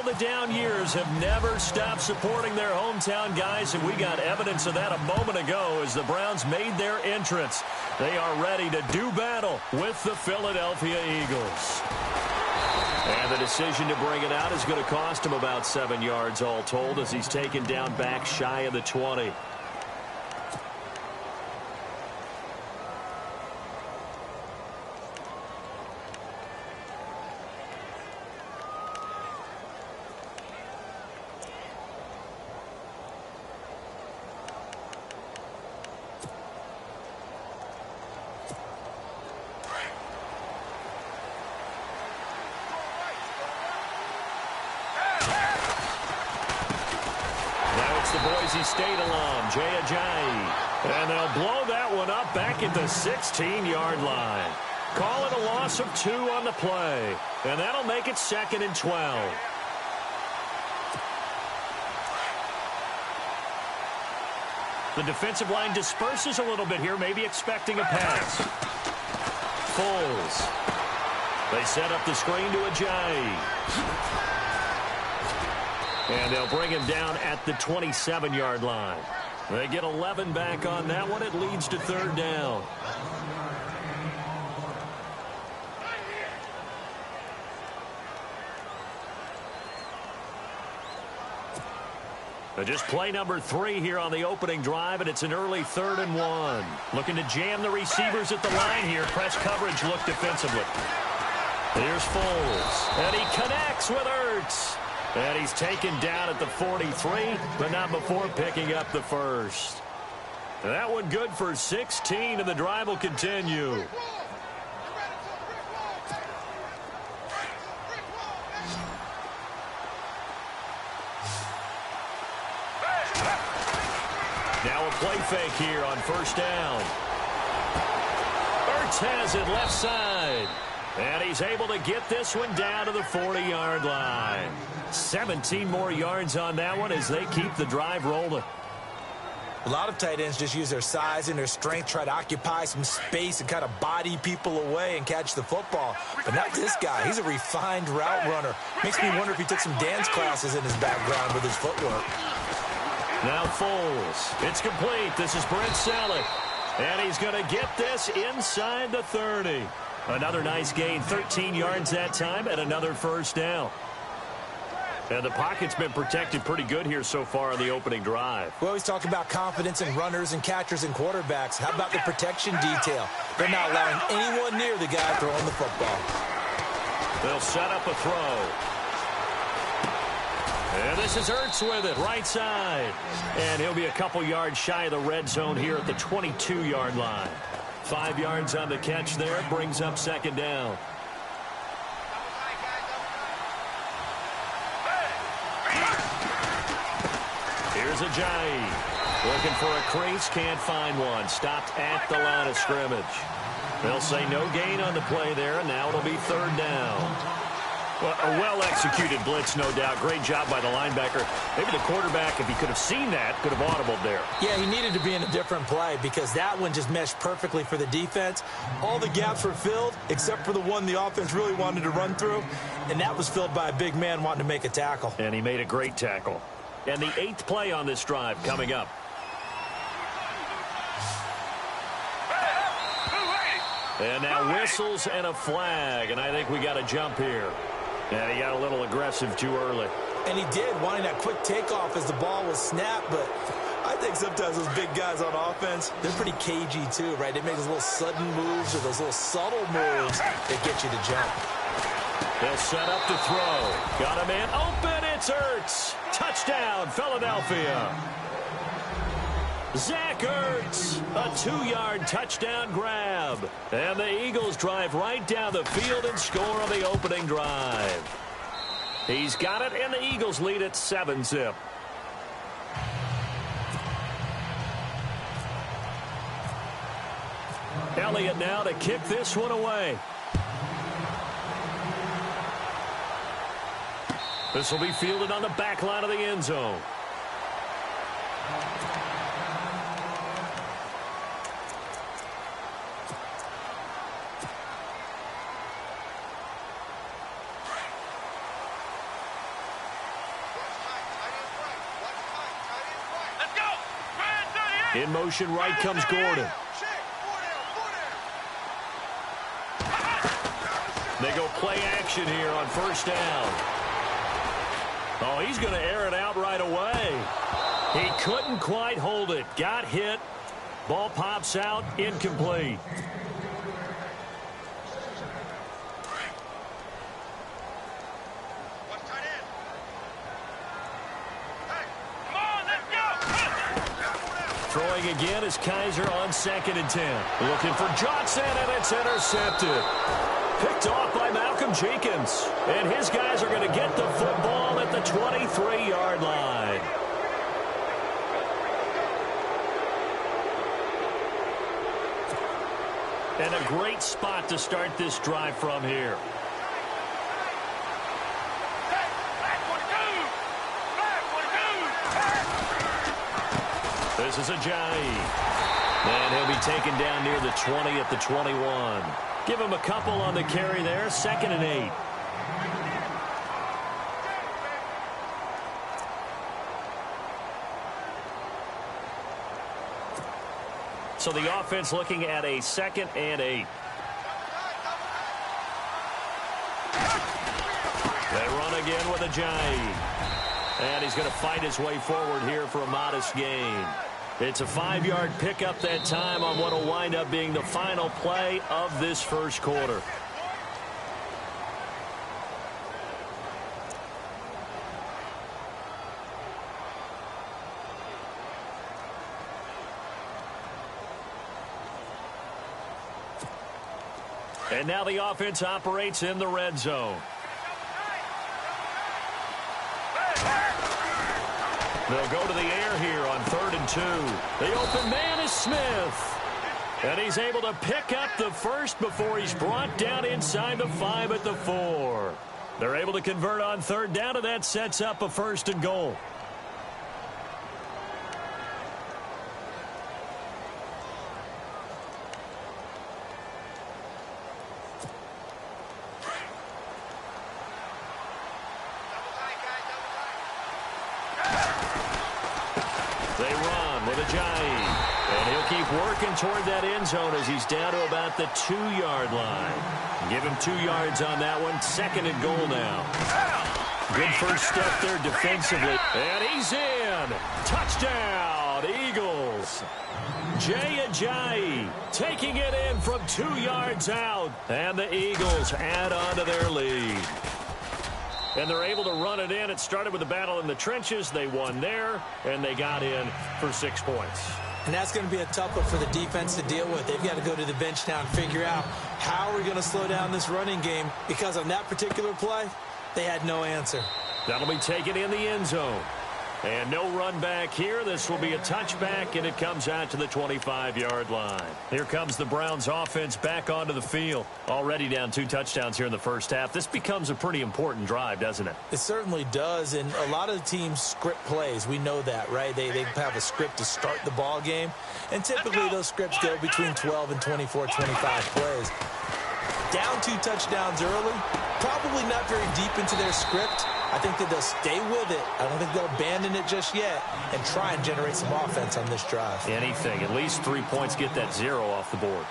the down years have never stopped supporting their hometown guys, and we got evidence of that a moment ago as the Browns made their entrance. They are ready to do battle with the Philadelphia Eagles. And the decision to bring it out is going to cost him about 7 yards all told as he's taken down back shy of the 20. State alum, Jay Ajayi. And they'll blow that one up back at the 16-yard line. Call it a loss of 2 on the play. And that'll make it 2nd and 12. The defensive line disperses a little bit here, maybe expecting a pass. Foles. They set up the screen to Ajayi. And they'll bring him down at the 27-yard line. They get 11 back on that one. It leads to 3rd down. Just play number 3 here on the opening drive, and it's an early 3rd and 1. Looking to jam the receivers at the line here. Press coverage look defensively. Here's Foles, and he connects with Ertz. And he's taken down at the 43, but not before picking up the first. That one good for 16, and the drive will continue. Now a play fake here on 1st down. Ertz has it left side. And he's able to get this one down to the 40-yard line. 17 more yards on that one as they keep the drive rolling. A lot of tight ends just use their size and their strength, try to occupy some space and kind of body people away and catch the football. But not this guy. He's a refined route runner. Makes me wonder if he took some dance classes in his background with his footwork. Now Foles. It's complete. This is Brent Selleck. And he's going to get this inside the 30. Another nice gain, 13 yards that time, and another 1st down. And the pocket's been protected pretty good here so far on the opening drive. We always talk about confidence in runners and catchers and quarterbacks. How about the protection detail? They're not allowing anyone near the guy throwing the football. They'll set up a throw. And this is Ertz with it, right side. And he'll be a couple yards shy of the red zone here at the 22-yard line. 5 yards on the catch there, brings up 2nd down. Here's Ajayi. Looking for a crease, can't find one. Stopped at the line of scrimmage. They'll say no gain on the play there, and now it'll be 3rd down. Well, a well-executed blitz, no doubt. Great job by the linebacker. Maybe the quarterback, if he could have seen that, could have audibled there. Yeah, he needed to be in a different play because that one just meshed perfectly for the defense. All the gaps were filled except for the one the offense really wanted to run through, and that was filled by a big man wanting to make a tackle. And he made a great tackle. And the 8th play on this drive coming up. And now whistles and a flag, and I think we got a jump here. And he got a little aggressive too early. And he did, wanting that quick takeoff as the ball was snapped, but I think sometimes those big guys on offense, they're pretty cagey too, right? They make those little sudden moves or those little subtle moves that get you to jump. They'll set up to throw. Got a man open, it's Ertz. Touchdown, Philadelphia. Zach Ertz, a 2-yard touchdown grab. And the Eagles drive right down the field and score on the opening drive. He's got it, and the Eagles lead at 7-zip. Elliott now to kick this one away. This will be fielded on the back line of the end zone. In motion right comes Gordon. They go play action here on first down. Oh, he's going to air it out right away. He couldn't quite hold it. Got hit. Ball pops out. Incomplete. Throwing again is Kaiser on 2nd and 10. Looking for Johnson, and it's intercepted. Picked off by Malcolm Jenkins. And his guys are going to get the football at the 23-yard line. And a great spot to start this drive from here. This is Ajayi. And he'll be taken down near the 20 at the 21. Give him a couple on the carry there. 2nd and 8. So the offense looking at a 2nd and 8. They run again with Ajayi. And he's going to fight his way forward here for a modest gain. It's a 5-yard pickup that time on what will wind up being the final play of this first quarter. And now the offense operates in the red zone. They'll go to the air here on 3rd and 2. The open man is Smith. And he's able to pick up the first before he's brought down inside the 5 at the 4. They're able to convert on 3rd down, and that sets up a 1st and goal. And he'll keep working toward that end zone as he's down to about the 2-yard line. Give him 2 yards on that one. 2nd and goal now. Good first step there defensively. And he's in. Touchdown, Eagles. Jay Ajayi taking it in from 2 yards out. And the Eagles add on to their lead. And they're able to run it in. It started with a battle in the trenches. They won there, and they got in for 6 points. And that's going to be a tough one for the defense to deal with. They've got to go to the bench now and figure out how are we going to slow down this running game, because on that particular play, they had no answer. That'll be taken in the end zone. And no run back here. This will be a touchback, and it comes out to the 25-yard line. Here comes the Browns offense back onto the field. Already down 2 touchdowns here in the first half. This becomes a pretty important drive, doesn't it? It certainly does, and a lot of the teams script plays. We know that, right? They have a script to start the ball game, and typically those scripts go between 12 and 24, 25 plays. Down 2 touchdowns early, probably not very deep into their script. I think that they'll stay with it. I don't think they'll abandon it just yet and try and generate some offense on this drive. Anything. At least 3 points, get that 0 off the board.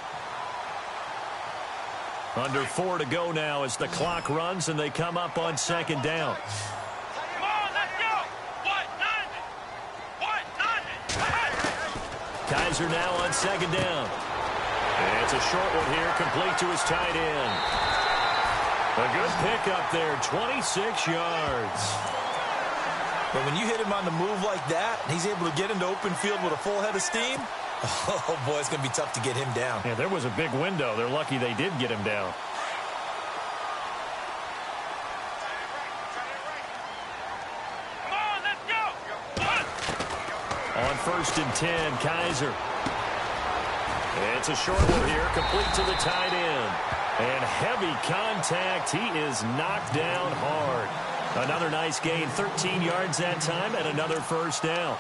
Under 4 to go now as the clock runs and they come up on 2nd down. Come on, let's go. Kaiser now on 2nd down. And it's a short one here, complete to his tight end. A good pickup there, 26 yards. But when you hit him on the move like that, and he's able to get into open field with a full head of steam, oh, boy, it's going to be tough to get him down. Yeah, there was a big window. They're lucky they did get him down. Come on, let's go. On 1st and 10, Kaiser. It's a short one here, complete to the tight end. And heavy contact. He is knocked down hard. Another nice gain, 13 yards that time, and another 1st down.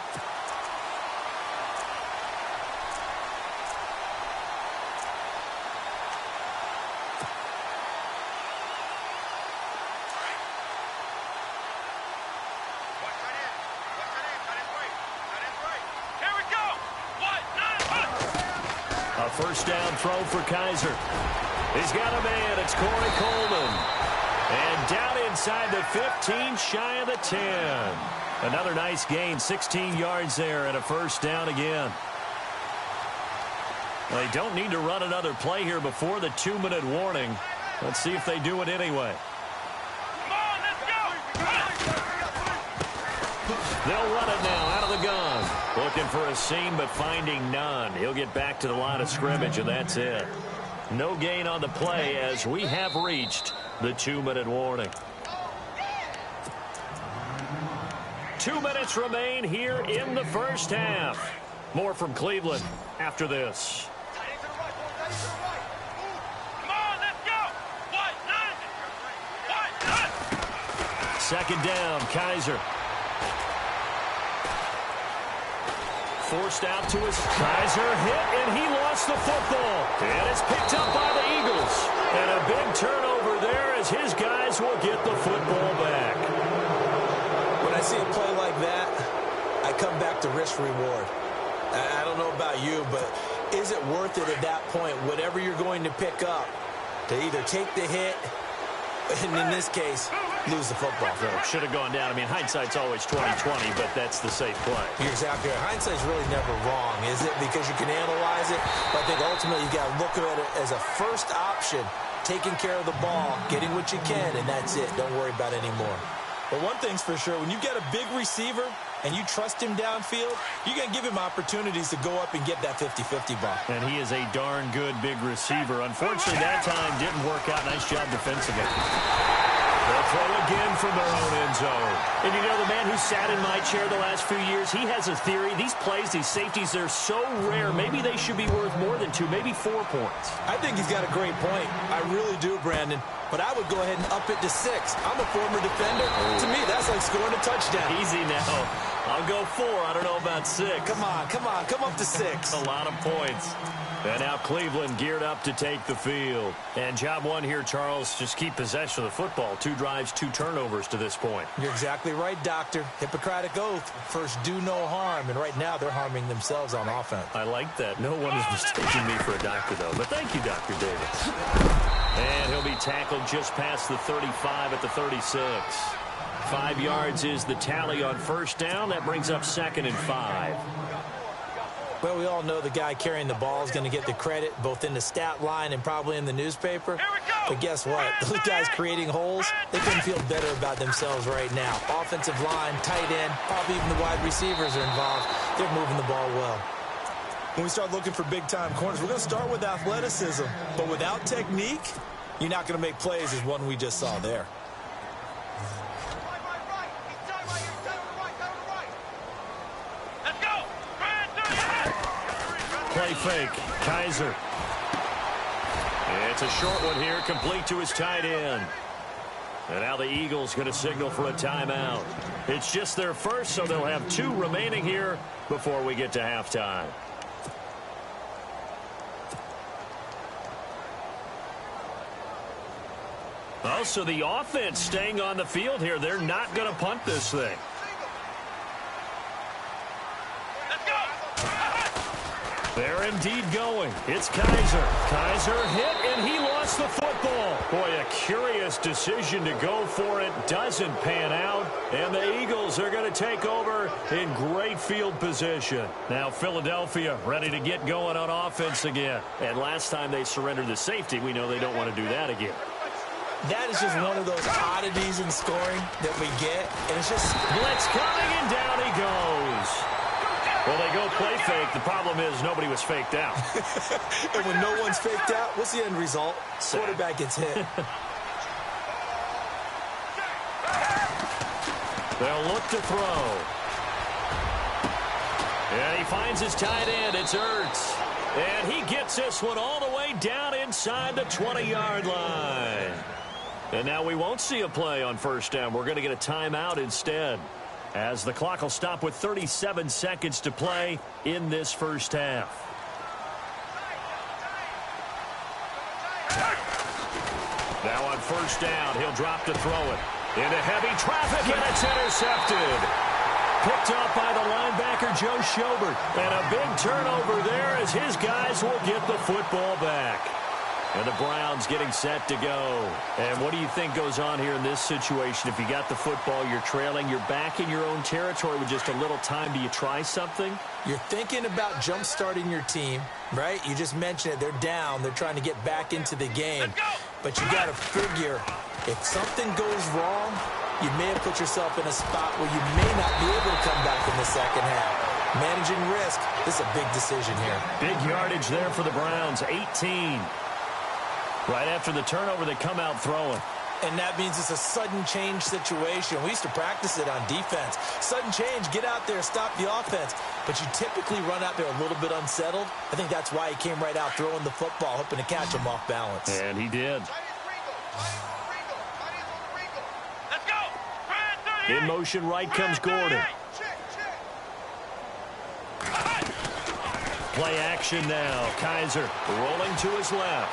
Here we go. 1, first down throw for Kaiser. He's got a man. It's Corey Coleman. And down inside the 15, shy of the 10. Another nice gain, 16 yards there, and a first down again. They don't need to run another play here before the 2-minute warning. Let's see if they do it anyway. They'll run it now out of the gun. Looking for a seam, but finding none. He'll get back to the line of scrimmage, and that's it. No gain on the play as we have reached the 2-minute warning. 2 minutes remain here in the first half. More from Cleveland after this. Second down, Kaiser. Forced out to his Kaiser hit, and he lost the football. And it's picked up by the Eagles. And a big turnover there as his guys will get the football back. When I see a play like that, I come back to risk-reward. I don't know about you, but is it worth it at that point, whatever you're going to pick up, to either take the hit, and in this case, lose the football? So should have gone down. I mean, hindsight's always 20/20, but that's the safe play. You're exactly right. Hindsight's really never wrong, is it? Because you can analyze it, but I think ultimately you got to look at it as a first option, taking care of the ball, getting what you can, and that's it. Don't worry about it anymore. But one thing's for sure, when you've got a big receiver and you trust him downfield, you're going to give him opportunities to go up and get that 50-50 ball. And he is a darn good big receiver. Unfortunately, that time didn't work out. Nice job defensively. They'll throw again from their own end zone. And you know, the man who sat in my chair the last few years, he has a theory. These plays, these safeties, they're so rare. Maybe they should be worth more than 2, maybe 4 points. I think he's got a great point. I really do, Brandon. But I would go ahead and up it to 6. I'm a former defender. To me, that's like scoring a touchdown. Easy now. I'll go 4. I don't know about 6. Come on. Come up to 6. A lot of points. And now Cleveland geared up to take the field. And job one here, Charles, just keep possession of the football. 2 drives, 2 turnovers to this point. You're exactly right, Doctor. Hippocratic oath. First, do no harm. And right now, they're harming themselves on offense. I like that. No one is mistaking me for a doctor, though. But thank you, Dr. Davis. And he'll be tackled just past the 35 at the 36. 5 yards is the tally on first down. That brings up 2nd and 5. Well, we all know the guy carrying the ball is going to get the credit, both in the stat line and probably in the newspaper. But guess what? Those guys creating holes, they couldn't feel better about themselves right now. Offensive line, tight end, probably even the wide receivers are involved. They're moving the ball well. When we start looking for big-time corners, we're going to start with athleticism. But without technique, you're not going to make plays as one we just saw there. Play fake. Kaiser. It's a short one here, complete to his tight end. And now the Eagles going to signal for a timeout. It's just their first, so they'll have 2 remaining here before we get to halftime. Oh, so the offense staying on the field here. They're not going to punt this thing. They're indeed going. It's Kaiser. Kaiser hit, and he lost the football. Boy, a curious decision to go for it. Doesn't pan out, and the Eagles are going to take over in great field position. Now Philadelphia ready to get going on offense again. And last time they surrendered the safety, we know they don't want to do that again. That is just one of those oddities in scoring that we get, and it's just blitz coming, and down he goes. Well, they go play fake. The problem is nobody was faked out. And when no one's faked out, what's the end result? Quarterback gets hit. They'll look to throw. And he finds his tight end. It's Ertz. And he gets this one all the way down inside the 20-yard line. And now we won't see a play on first down. We're going to get a timeout instead, as the clock will stop with 37 seconds to play in this first half. Now on first down, he'll drop to throw it. Into heavy traffic, and it's intercepted. picked off by the linebacker, Joe Schobert. And a big turnover there as his guys will get the football back. And the Browns getting set to go. And what do you think goes on here in this situation? If you got the football, you're trailing, you're back in your own territory with just a little time. Do you try something? You're thinking about jump-starting your team, right? You just mentioned it. They're down. They're trying to get back into the game. But you got to figure, if something goes wrong, you may have put yourself in a spot where you may not be able to come back in the second half. Managing risk, this is a big decision here. Big yardage there for the Browns, 18. Right after the turnover, they come out throwing. And that means it's a sudden change situation. We used to practice it on defense. Sudden change, get out there, stop the offense. But you typically run out there a little bit unsettled. I think that's why he came right out throwing the football, hoping to catch him off balance. And he did. In motion, right comes Gordon. Play action now. Kaiser rolling to his left.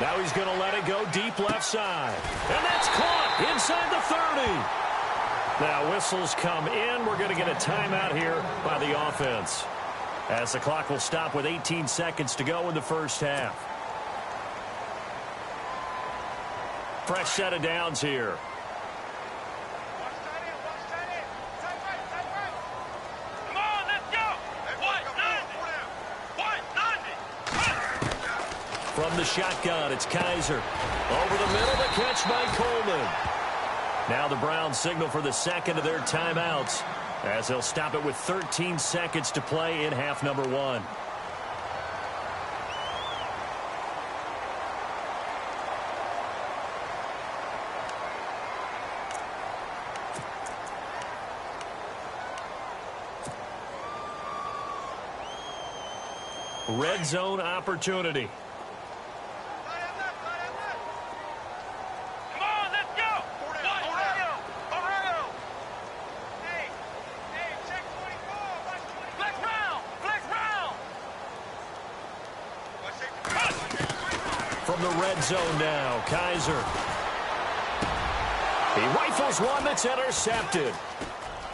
Now he's going to let it go deep left side. And that's caught inside the 30. Now whistles come in. We're going to get a timeout here by the offense, as the clock will stop with 18 seconds to go in the first half. Fresh set of downs here. From the shotgun, it's Kaiser. Over the middle, the catch by Coleman. Now the Browns signal for the second of their timeouts, as they'll stop it with 13 seconds to play in half number one. Red zone opportunity. From the red zone now, Kaiser. He rifles one that's intercepted.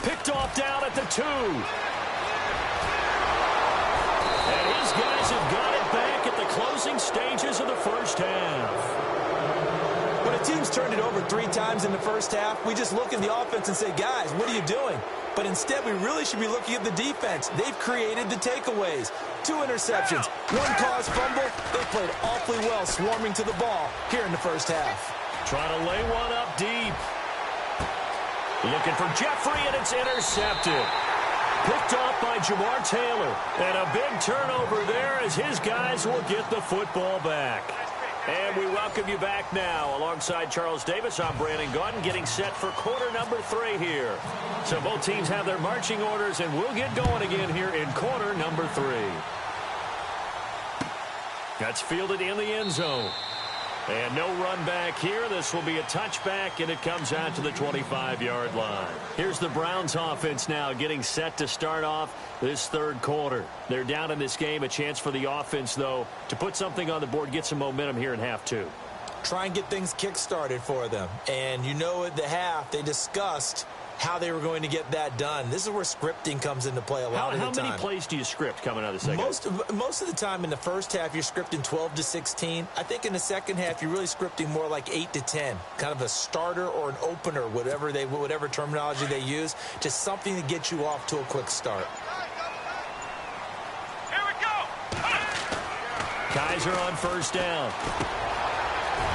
Picked off down at the 2. And his guys have got it back at the closing stages of the first half. When a team's turned it over 3 times in the first half, we just look at the offense and say, guys, what are you doing? But instead, we really should be looking at the defense. They've created the takeaways. 2 interceptions, 1 caused fumble. They played awfully well swarming to the ball here in the first half. Trying to lay one up deep. Looking for Jeffrey, and it's intercepted. Picked off by Jamar Taylor. And a big turnover there as his guys will get the football back. And we welcome you back now. Alongside Charles Davis, I'm Brandon Gaudin, getting set for quarter number 3 here. So both teams have their marching orders, and we'll get going again here in quarter number 3. That's fielded in the end zone. And no run back here. This will be a touchback, and it comes out to the 25-yard line. Here's the Browns offense now getting set to start off this third quarter. They're down in this game. A chance for the offense, though, to put something on the board, get some momentum here in half 2. Try and get things kick-started for them. And you know at the half, they discussed how they were going to get that done. This is where scripting comes into play a lot of the time. How many plays do you script coming out of the second? Most of the time in the first half, you're scripting 12 to 16. I think in the second half, you're really scripting more like 8 to 10. Kind of a starter or an opener, whatever terminology they use. Just something to get you off to a quick start. Here we go. Kaiser on first down.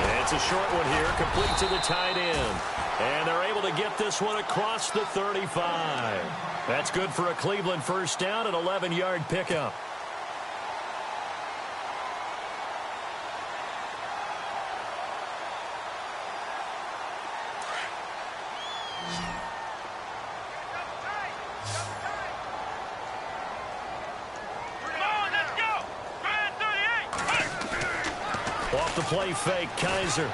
And it's a short one here, complete to the tight end. And they're able to get this one across the 35. That's good for a Cleveland first down, an 11-yard pickup. Off the play fake, Kaiser.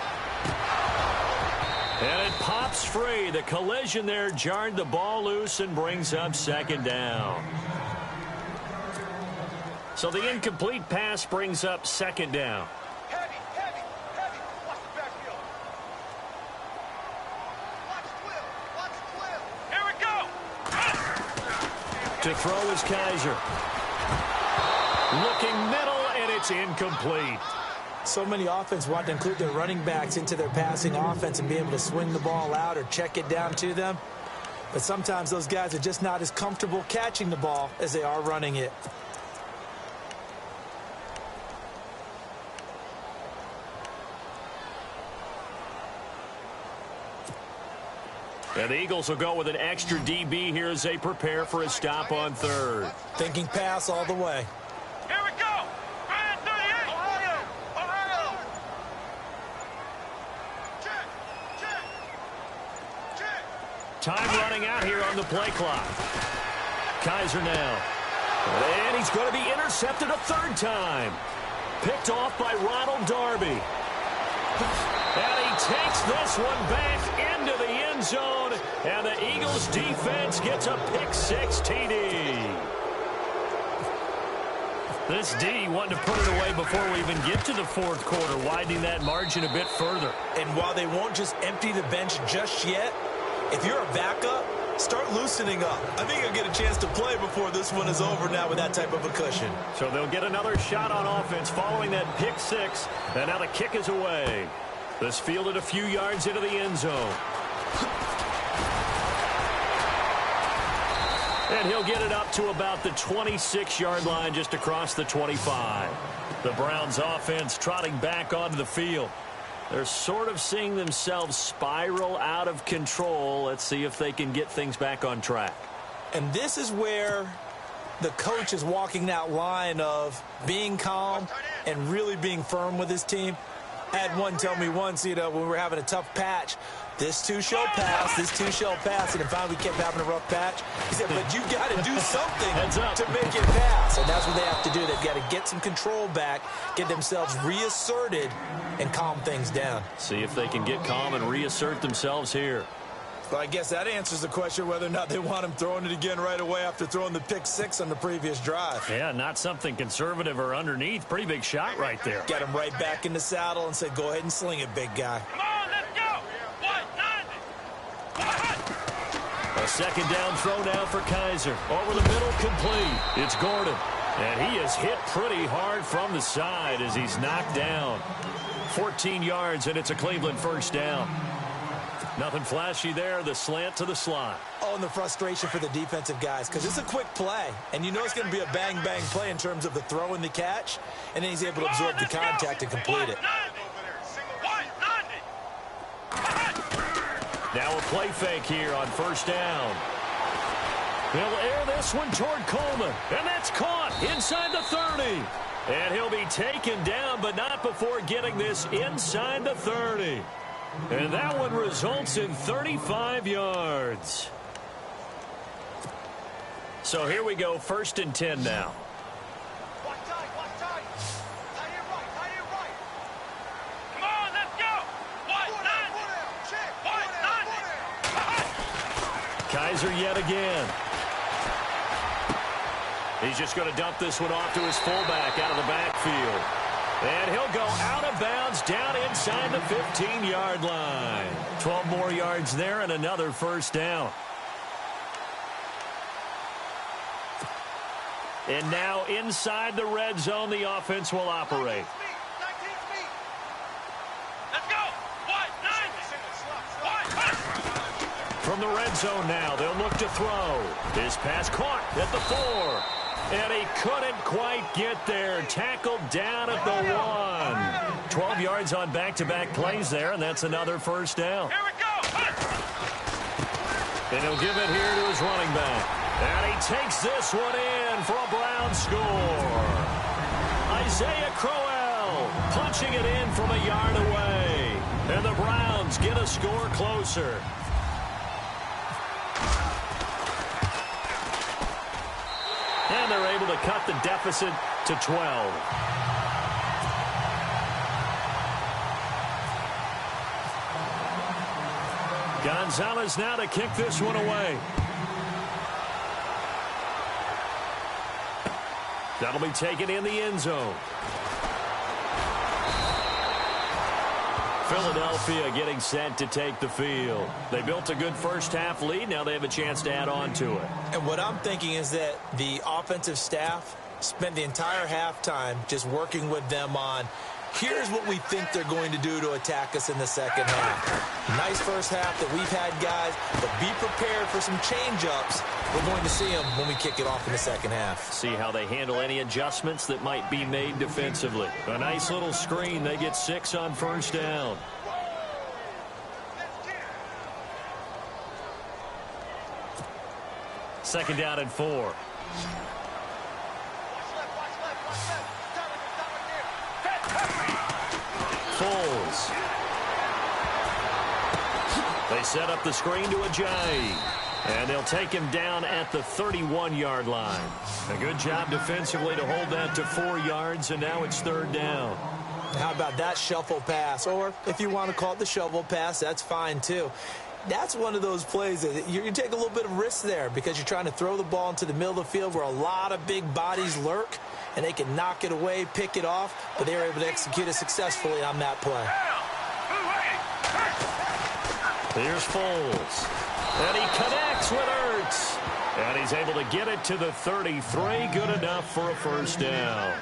And it pops free. The collision there jarred the ball loose and brings up second down. So the incomplete pass brings up second down. Heavy. Watch the backfield. Watch Will. Here we go. To throw is Kaiser. Looking middle, and it's incomplete. So many offense want to include their running backs into their passing offense and be able to swing the ball out or check it down to them. But sometimes those guys are just not as comfortable catching the ball as they are running it. And the Eagles will go with an extra DB here as they prepare for a stop on third. Thinking pass all the way. Here we go. Brand 38. Ohio. Ohio. Check. Time running out here on the play clock. Kaiser now. And he's going to be intercepted a third time. Picked off by Ronald Darby. And he takes this one back into the end zone. And the Eagles defense gets a pick-6 TD. This D wanting to put it away before we even get to the fourth quarter, widening that margin a bit further. And while they won't just empty the bench just yet, if you're a backup, start loosening up. I think you'll get a chance to play before this one is over now with that type of a cushion. So they'll get another shot on offense following that pick-6. And now the kick is away. This fielded a few yards into the end zone. And he'll get it up to about the 26-yard line just across the 25. The Browns offense trotting back onto the field. They're sort of seeing themselves spiral out of control. Let's see if they can get things back on track. And this is where the coach is walking that line of being calm and really being firm with his team. I had one tell me once, when we were having a tough patch, this too shall pass, this too shall pass. And finally we kept having a rough patch. He said, but you got to do something to make it pass. And that's what they have to do. They've got to get some control back, get themselves reasserted, and calm things down. See if they can get calm and reassert themselves here. Well, I guess that answers the question whether or not they want him throwing it again right away after throwing the pick-6 on the previous drive. Yeah, not something conservative or underneath. Pretty big shot right there. Get him right back in the saddle and say, go ahead and sling it, big guy. Come on, let's go. 190. A second down throw now for Kaiser. Over the middle, complete. It's Gordon. And he is hit pretty hard from the side as he's knocked down. 14 yards, and it's a Cleveland first down. Nothing flashy there, the slant to the slot. Oh, and the frustration for the defensive guys, because it's a quick play, and you know it's going to be a bang-bang play in terms of the throw and the catch, and then he's able to absorb the contact and complete it. Now a play fake here on first down. He'll air this one toward Coleman, and that's caught inside the 30. And he'll be taken down, but not before getting this inside the 30. And that one results in 35 yards. So here we go, 1st and 10 now. Come on, let's go. 190. Kaiser yet again. He's just going to dump this one off to his fullback out of the backfield. And he'll go out of bounds down inside the 15-yard line. 12 more yards there and another first down. And now inside the red zone, the offense will operate. Let's go. 190. From the red zone now, they'll look to throw. His pass caught at the 4. And he couldn't quite get there. Tackled down at the 1. 12 yards on back-to-back plays there, and that's another first down. Here we go. And he'll give it here to his running back. And he takes this one in for a Brown score. Isaiah Crowell punching it in from a yard away. And the Browns get a score closer. And they're able to cut the deficit to 12. Gonzalez now to kick this one away. That'll be taken in the end zone. Philadelphia getting set to take the field. They built a good first-half lead. Now they have a chance to add on to it. And what I'm thinking is that the offensive staff spent the entire halftime just working with them on, here's what we think they're going to do to attack us in the second half. Nice first half that we've had, guys, but be prepared for some change-ups. We're going to see them when we kick it off in the second half. See how they handle any adjustments that might be made defensively. A nice little screen. They get 6 on first down. Second down and 4. Foles. They set up the screen to Ajayi. And they'll take him down at the 31-yard line. A good job defensively to hold that to 4 yards, and now it's third down. How about that shuffle pass? Or if you want to call it the shovel pass, that's fine too. That's one of those plays that you take a little bit of risk there because you're trying to throw the ball into the middle of the field where a lot of big bodies lurk, and they can knock it away, pick it off, but they were able to execute it successfully on that play. Here's Foles. And he connects with Ertz. And he's able to get it to the 33. Good enough for a first down.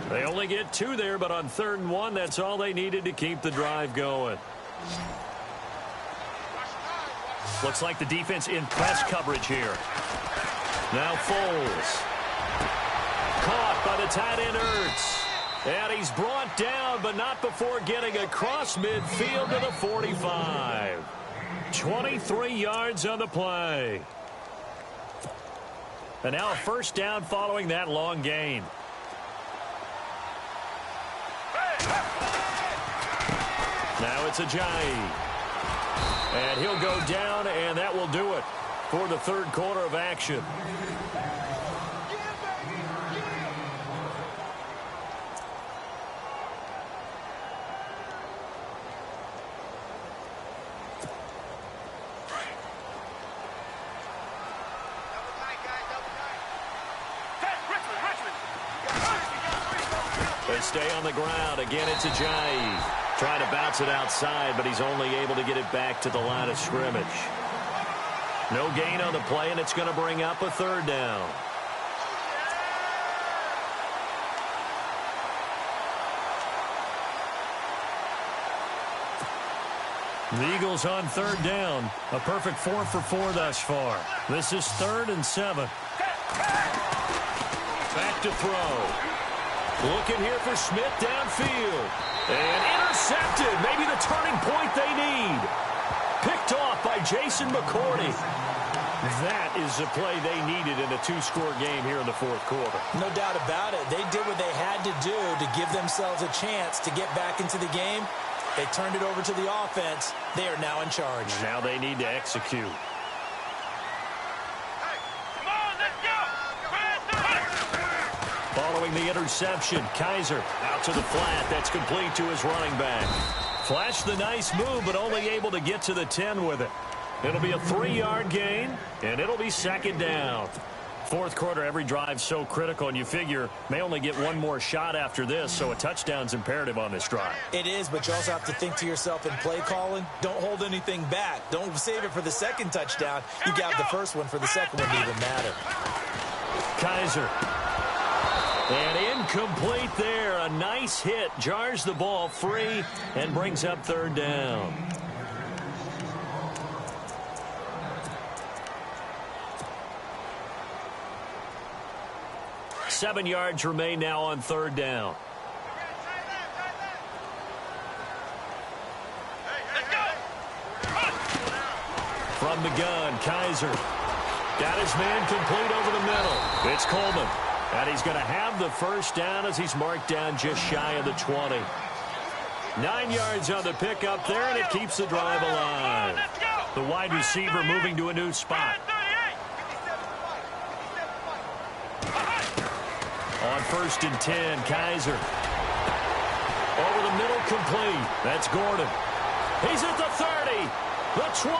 They only get 2 there, but on 3rd and 1, that's all they needed to keep the drive going. Looks like the defense in press coverage here. Now Foles. Caught by the tight end Ertz. And he's brought down, but not before getting across midfield to the 45. 23 yards on the play. And now a first down following that long gain. Now it's Ajayi. And he'll go down, and that will do it for the third quarter of action. They stay on the ground. Again, it's Ajayi. Trying to bounce it outside, but he's only able to get it back to the line of scrimmage. No gain on the play, and it's going to bring up a third down. The Eagles on third down. A perfect 4 for 4 thus far. This is 3rd and 7. Back to throw. Looking here for Smith downfield. And intercepted. Maybe the turning point they need. Picked off by Jason McCourty. That is the play they needed in a 2-score game here in the 4th quarter. No doubt about it. They did what they had to do to give themselves a chance to get back into the game. They turned it over to the offense. They are now in charge. Now they need to execute. Following the interception, Kaiser out to the flat. That's complete to his running back. Flashed the nice move, but only able to get to the 10 with it. It'll be a 3-yard gain, and it'll be second down. 4th quarter, every drive so critical, and you figure may only get one more shot after this, so a touchdown's imperative on this drive. It is, but you also have to think to yourself in play calling, don't hold anything back. Don't save it for the second touchdown. You got the first one for the second one to even matter. Kaiser. And incomplete there. A nice hit. Jars the ball free and brings up third down. Seven yards remain now on third down. From the gun, Kaiser. Got his man complete over the middle. It's Coleman. And he's going to have the first down as he's marked down just shy of the 20. 9 yards on the pickup there, and it keeps the drive alive. The wide receiver moving to a new spot. On 1st and 10, Kaiser. Over the middle, complete. That's Gordon. He's at the 30, the 20,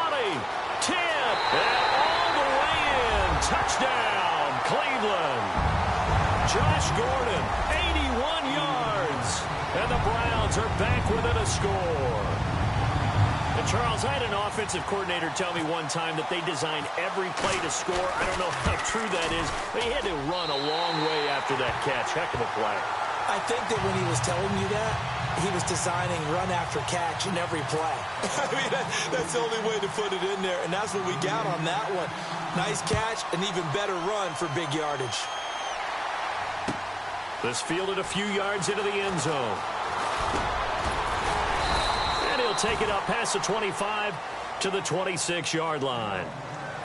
10, and all the way in. Touchdown, Cleveland. Josh Gordon, yards. And the Browns are back within a score. And Charles, I had an offensive coordinator tell me one time that they designed every play to score. I don't know how true that is, but he had to run a long way after that catch. Heck of a play. I think that when he was telling you that, he was designing run after catch in every play. I mean, that's the only way to put it in there, and that's what we got on that one. Nice catch, an even better run for big yardage. This fielded a few yards into the end zone. And he'll take it up past the 25 to the 26-yard line.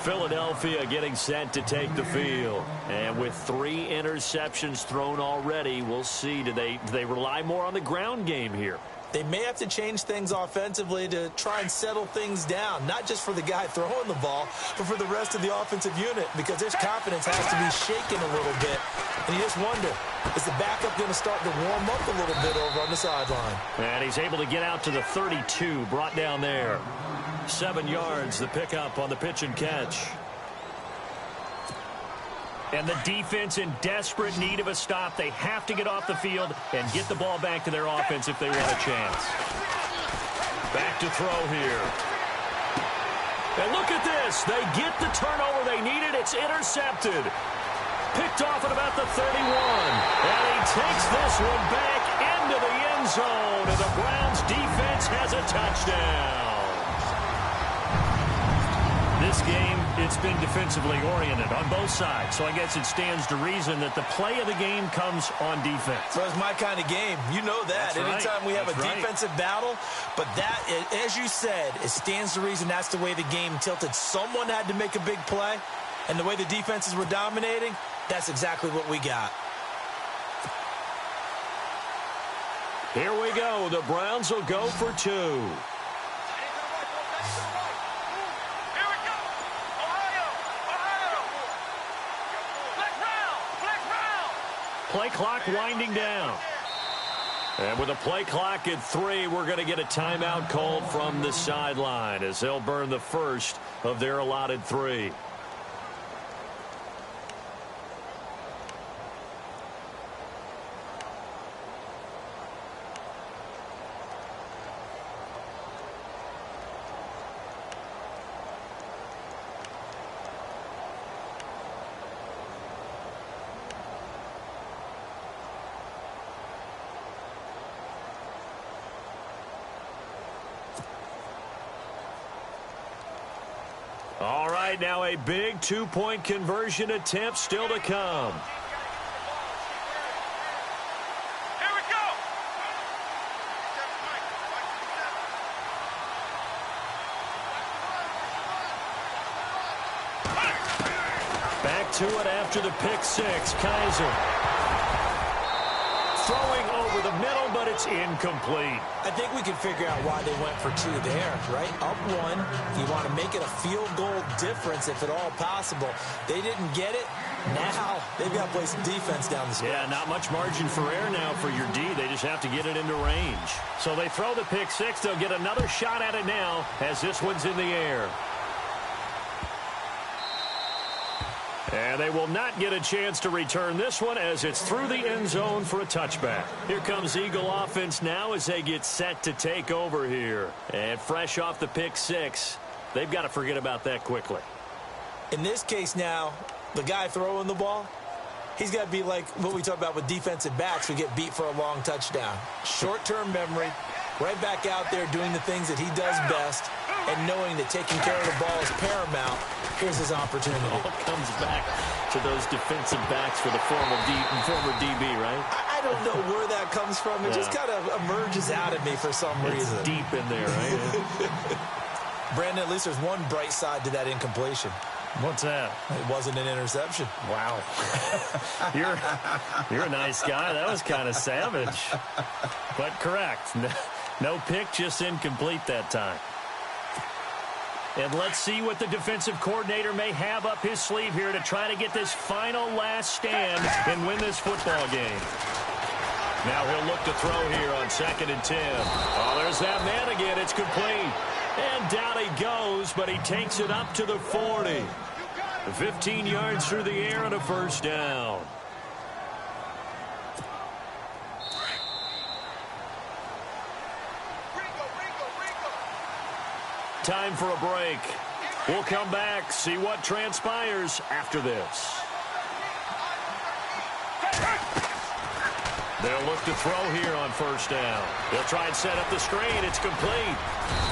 Philadelphia getting set to take the field. And with 3 interceptions thrown already, we'll see. Do they rely more on the ground game here? They may have to change things offensively to try and settle things down, not just for the guy throwing the ball, but for the rest of the offensive unit, because their confidence has to be shaken a little bit. And you just wonder, is the backup going to start to warm up a little bit over on the sideline? And he's able to get out to the 32, brought down there. 7 yards, the pickup on the pitch and catch. And the defense in desperate need of a stop. They have to get off the field and get the ball back to their offense if they want a chance. Back to throw here. And look at this. They get the turnover they needed. It's intercepted. Picked off at about the 31. And he takes this one back into the end zone. And the Browns defense has a touchdown. This game, it's been defensively oriented on both sides, so I guess it stands to reason that the play of the game comes on defense. So it's my kind of game. You know that. That's Anytime we have That's a defensive battle, but that, as you said, it stands to reason that's the way the game tilted. Someone had to make a big play, and the way the defenses were dominating, that's exactly what we got. Here we go. The Browns will go for 2. Play clock winding down. And with a play clock at 3, we're going to get a timeout called from the sideline as they'll burn the first of their allotted 3. All right, now a big 2-point conversion attempt still to come. Here we go. Back to it after the pick 6. Kaiser throwing over the middle, but it's incomplete. I think we can figure out why they went for 2 there, right? Up 1, you want to make it a field goal difference if at all possible. They didn't get it. Now they've got to play some defense down the stretch. Yeah, not much margin for error now for your D. They just have to get it into range. So they throw the pick 6. They'll get another shot at it now as this one's in the air. And they will not get a chance to return this one as it's through the end zone for a touchback. Here comes Eagle offense now as they get set to take over here. And fresh off the pick 6, they've got to forget about that quickly. In this case now, the guy throwing the ball, he's got to be like what we talk about with defensive backs who get beat for a long touchdown. Short-term memory, right back out there doing the things that he does best, and knowing that taking care of the ball is paramount. Here's his opportunity. It all comes back to those defensive backs for the former DB, right? I don't know where that comes from. It just kind of emerges out of me for some reason. It's deep in there, right? Brandon, at least there's one bright side to that incompletion. What's that? It wasn't an interception. Wow. You're a nice guy. That was kind of savage. But correct. No pick, just incomplete that time. And let's see what the defensive coordinator may have up his sleeve here to try to get this final last stand and win this football game. Now he'll look to throw here on 2nd and 10. Oh, there's that man again. It's complete. And down he goes, but he takes it up to the 40. 15 yards through the air and a first down. Time for a break. We'll come back, see what transpires after this. They'll look to throw here on first down. They'll try and set up the screen. It's complete.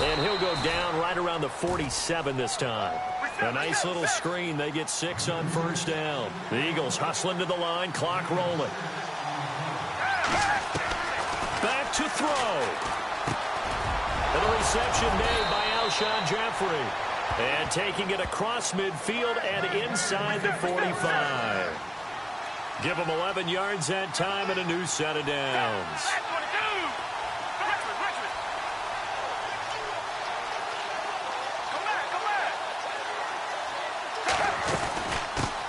And he'll go down right around the 47 this time. A nice little screen. They get 6 on first down. The Eagles hustling to the line. Clock rolling. Back to throw. And a reception made by Alshon Jeffrey. And taking it across midfield and inside the 45. Give them 11 yards that time and a new set of downs.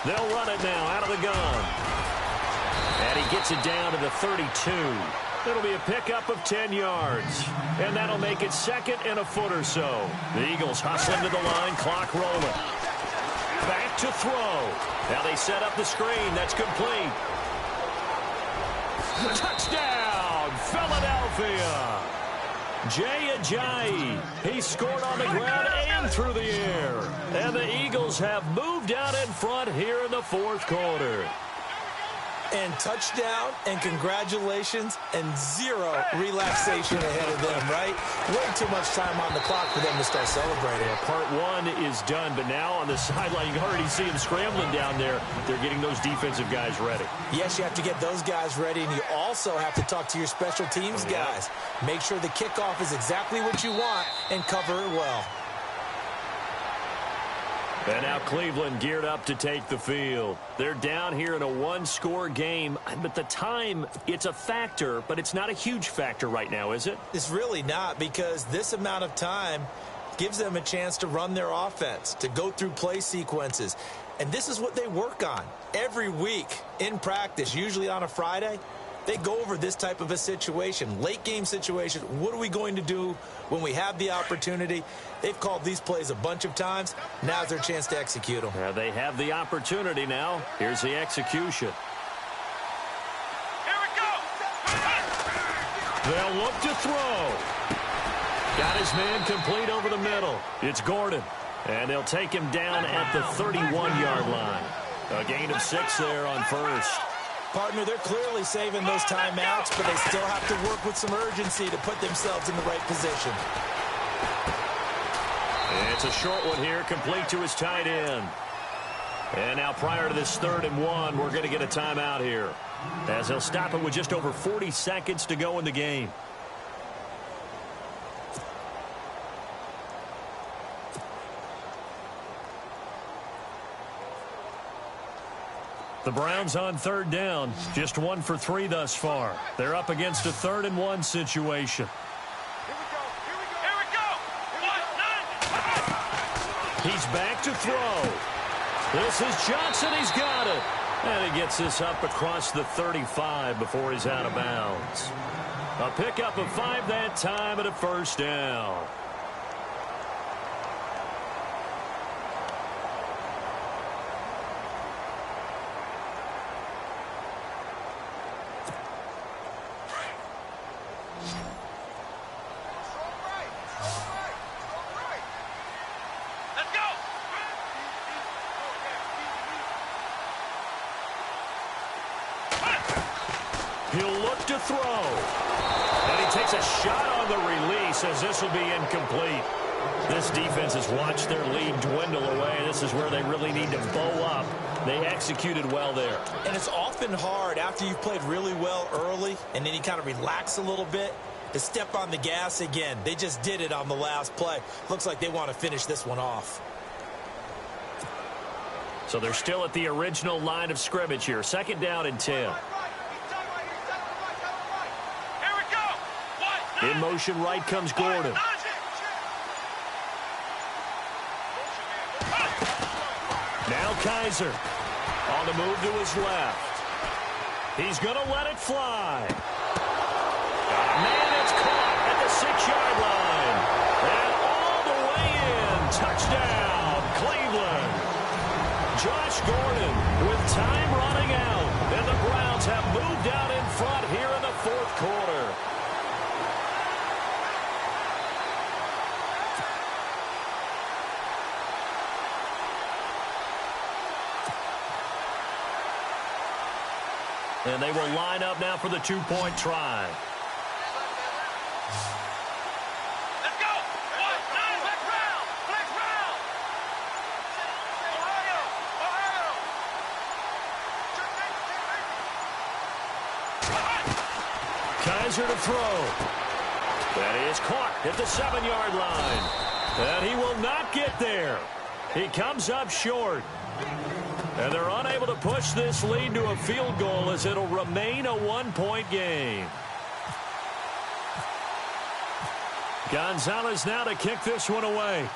They'll run it now out of the gun. And he gets it down to the 32. It'll be a pickup of 10 yards. And that'll make it second and a foot or so. The Eagles hustling to the line, clock rolling. Back to throw. Now they set up the screen. That's complete. Touchdown, Philadelphia. Jay Ajayi. He scored on the ground and through the air. And the Eagles have moved out in front here in the fourth quarter. And touchdown, and congratulations, and zero relaxation ahead of them, right? Way too much time on the clock for them to start celebrating. Part one is done, but now on the sideline, you can already see them scrambling down there. They're getting those defensive guys ready. Yes, you have to get those guys ready, and you also have to talk to your special teams guys. Make sure the kickoff is exactly what you want and cover it well. And now Cleveland geared up to take the field. They're down here in a one-score game, but the time, it's a factor, but it's not a huge factor right now, is it? It's really not, because this amount of time gives them a chance to run their offense, to go through play sequences. And this is what they work on every week in practice, usually on a Friday. They go over this type of a situation, late game situation. What are we going to do when we have the opportunity? They've called these plays a bunch of times. Now's their chance to execute them. They have the opportunity now. Here's the execution. Here we go. They'll look to throw. Got his man complete over the middle. It's Gordon. And they'll take him down at the 31-yard line. A gain of 6 there on first. Partner, they're clearly saving those timeouts, but they still have to work with some urgency to put themselves in the right position. It's a short one here, complete to his tight end. And now prior to this 3rd and 1, we're going to get a timeout here, as they'll stop it with just over 40 seconds to go in the game. The Browns on 3rd down, just 1 for 3 thus far. They're up against a 3rd and 1 situation. Here we go. He's back to throw. This is Johnson. He's got it. And he gets this up across the 35 before he's out of bounds. A pickup of 5 that time and a first down. He'll look to throw. And he takes a shot on the release as this will be incomplete. This defense has watched their lead dwindle away. This is where they really need to bow up. They executed well there. And it's often hard after you've played really well early and then you kind of relax a little bit to step on the gas again. They just did it on the last play. Looks like they want to finish this one off. So they're still at the original line of scrimmage here. 2nd down and 10. In motion right comes Gordon. Now Kaiser on the move to his left. He's going to let it fly. Man, it's caught at the 6-yard line. And all the way in. Touchdown, Cleveland. Josh Gordon with time running out. And the Browns have moved out in front here in the 4th quarter. And they will line up now for the two-point try. Let's go. Black round. Ohio. Kaiser to throw. That is caught at the 7-yard line. And he will not get there. He comes up short. And they're unable to push this lead to a field goal as it'll remain a one-point game. Gonzalez now to kick this one away.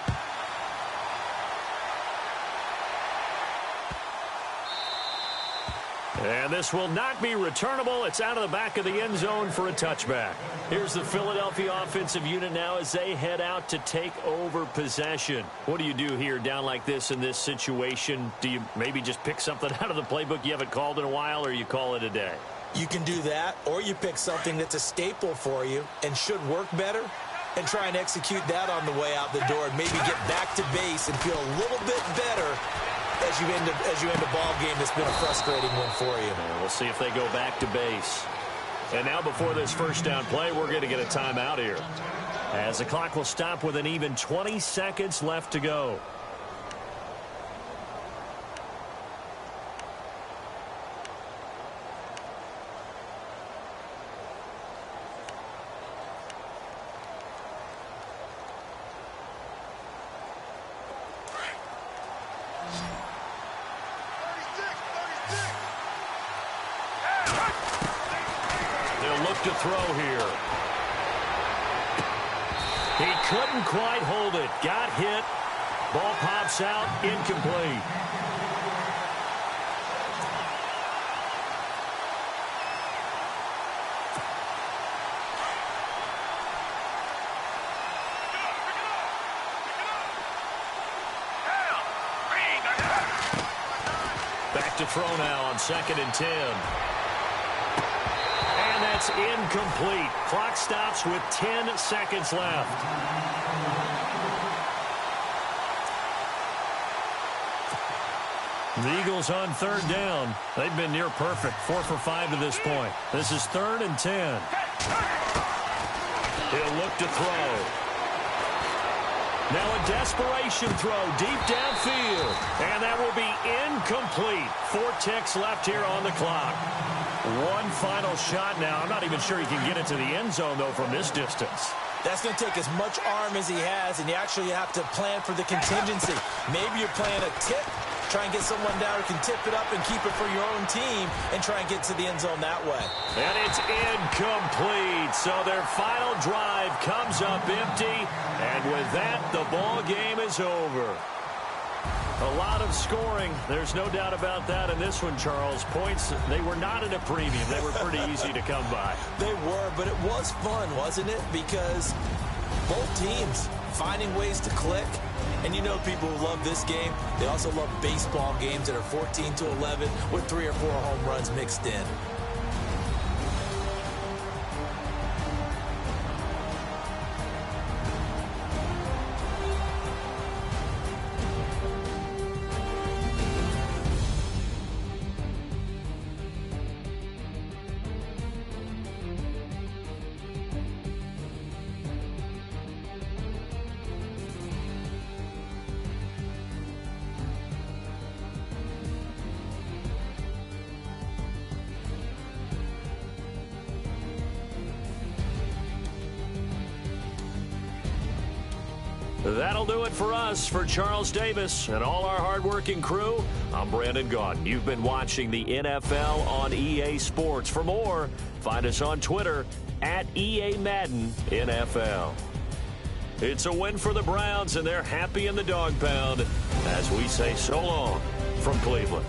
And this will not be returnable. It's out of the back of the end zone for a touchback. Here's the Philadelphia offensive unit now as they head out to take over possession. What do you do here down like this in this situation? Do you maybe just pick something out of the playbook you haven't called in a while, or you call it a day? You can do that, or you pick something that's a staple for you and should work better and try and execute that on the way out the door and maybe get back to base and feel a little bit better as you end a ball game that's been a frustrating one for you. And we'll see if they go back to base. And now before this first down play, we're going to get a timeout here, as the clock will stop with an even 20 seconds left to go. To throw here. He couldn't quite hold it. Got hit. Ball pops out. Incomplete. Back to throw now on 2nd and 10. That's incomplete. Clock stops with 10 seconds left. The Eagles on 3rd down. They've been near perfect. 4 for 5 to this point. This is 3rd and 10. He'll look to throw. Now a desperation throw deep downfield. And that will be incomplete. 4 ticks left here on the clock. One final shot now. I'm not even sure he can get it to the end zone, though, from this distance. That's going to take as much arm as he has, and you actually have to plan for the contingency. Maybe you're playing a tip, try and get someone down who can tip it up and keep it for your own team and try and get to the end zone that way. And it's incomplete. So their final drive comes up empty, and with that, the ball game is over. A lot of scoring. There's no doubt about that in this one, Charles. Points, they were not at a premium. They were pretty easy to come by. They were, but it was fun, wasn't it? Because both teams finding ways to click. And you know people who love this game, they also love baseball games that are 14-11 with 3 or 4 home runs mixed in. That'll do it for us. For Charles Davis and all our hardworking crew, I'm Brandon Gaudin. You've been watching the NFL on EA Sports. For more, find us on Twitter at EA Madden NFL. It's a win for the Browns, and they're happy in the dog pound as we say so long from Cleveland.